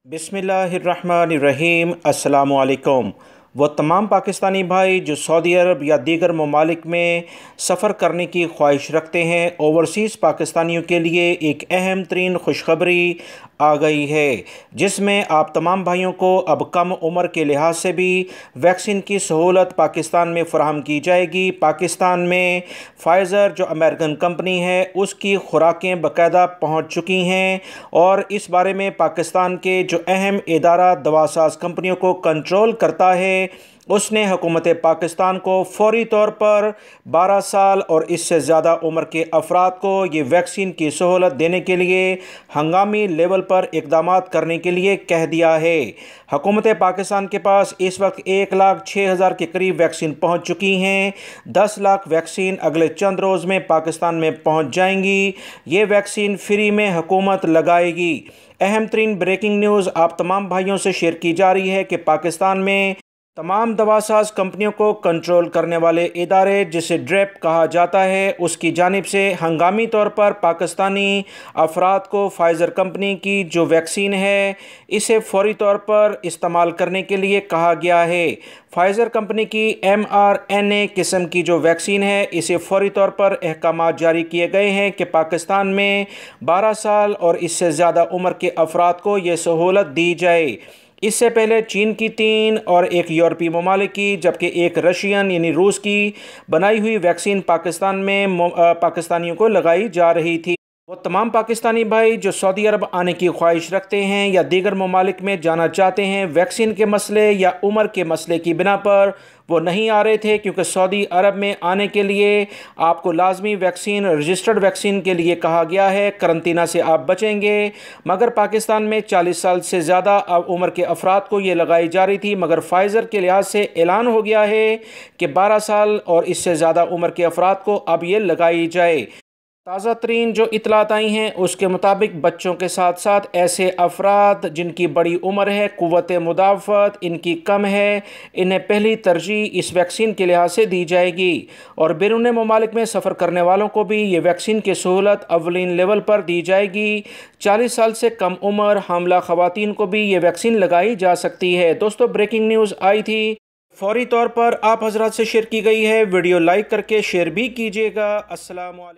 بسم اللہ الرحمن الرحیم۔ السلام علیکم۔ وہ تمام پاکستانی بھائی جو سعودی عرب یا دیگر ممالک میں سفر کرنے کی خواہش رکھتے ہیں، اوورسیز پاکستانیوں کے لیے ایک اہم ترین خوشخبری آ گئی ہے، جس میں آپ تمام بھائیوں کو اب کم عمر کے لحاظ سے بھی ویکسین کی سہولت پاکستان میں فراہم کی جائے گی۔ پاکستان میں فائزر جو امریکن کمپنی ہے، اس کی خوراکیں باقاعدہ پہنچ چکی ہیں، اور اس بارے میں پاکستان کے جو اہم ادارہ دواساز کمپنیوں کو کنٹرول کرتا ہے، اس نے حکومت پاکستان کو فوری طور پر 12 سال اور اس سے زیادہ عمر کے افراد کو یہ ویکسین کی سہولت دینے کے لیے ہنگامی لیول پر اقدامات کرنے کے لیے کہہ دیا ہے۔ حکومت پاکستان کے پاس اس وقت 1,06,000 کے قریب ویکسین پہنچ چکی ہیں۔ 10 لاکھ ویکسین اگلے چند روز میں پاکستان میں پہنچ جائیں گی۔ یہ ویکسین فری میں حکومت لگائے گی۔ اہم ترین بریکنگ نیوز آپ تمام بھائیوں سے شیئر کی جا رہی ہے کہ پاکستان میں تمام دواساز کمپنیوں کو کنٹرول کرنے والے ادارے، جسے ڈریپ کہا جاتا ہے، اس کی جانب سے ہنگامی طور پر پاکستانی افراد کو فائزر کمپنی کی جو ویکسین ہے، اسے فوری طور پر استعمال کرنے کے لیے کہا گیا ہے۔ فائزر کمپنی کی mRNA قسم کی جو ویکسین ہے، اسے فوری طور پر احکامات جاری کیے گئے ہیں کہ پاکستان میں 12 سال اور اس سے زیادہ عمر کے افراد کو یہ سہولت دی جائے۔ اس سے پہلے چین کی 3 اور ایک یورپی ممالک کی، جبکہ ایک رشین یعنی روس کی بنائی ہوئی ویکسین پاکستان میں پاکستانیوں کو لگائی جا رہی تھی۔ وہ تمام پاکستانی بھائی جو سعودی عرب آنے کی خواہش رکھتے ہیں یا دیگر ممالک میں جانا چاہتے ہیں، ویکسین کے مسئلے یا عمر کے مسئلے کی بنا پر وہ نہیں آ رہے تھے، کیونکہ سعودی عرب میں آنے کے لیے آپ کو لازمی ویکسین، رجسٹرڈ ویکسین کے لیے کہا گیا ہے، قرنطینہ سے آپ بچیں گے۔ مگر پاکستان میں 40 سال سے زیادہ عمر کے افراد کو یہ لگائی جا رہی تھی، مگر فائزر کے لحاظ سے اعلان ہو گیا ہے کہ 12 سال اور اس سے زیادہ عمر کے افراد کو اب یہ لگائی جائے۔ تازہ ترین جو اطلاعات آئی ہیں، اس کے مطابق بچوں کے ساتھ ساتھ ایسے افراد جن کی بڑی عمر ہے، قوت مدافعت ان کی کم ہے، انہیں پہلی ترجیح اس ویکسین کے لحاظ سے دی جائے گی، اور بیرون ممالک میں سفر کرنے والوں کو بھی یہ ویکسین کی سہولت اولین لیول پر دی جائے گی۔ 40 سال سے کم عمر حاملہ خواتین کو بھی یہ ویکسین لگائی جا سکتی ہے۔ دوستو، بریکنگ نیوز آئی تھی، فوری طور پر آپ حضرات سے شیئر کی گئی ہے۔ ویڈیو لائک کر کے شیئر بھی کیجیے گا۔ السلام علیکم۔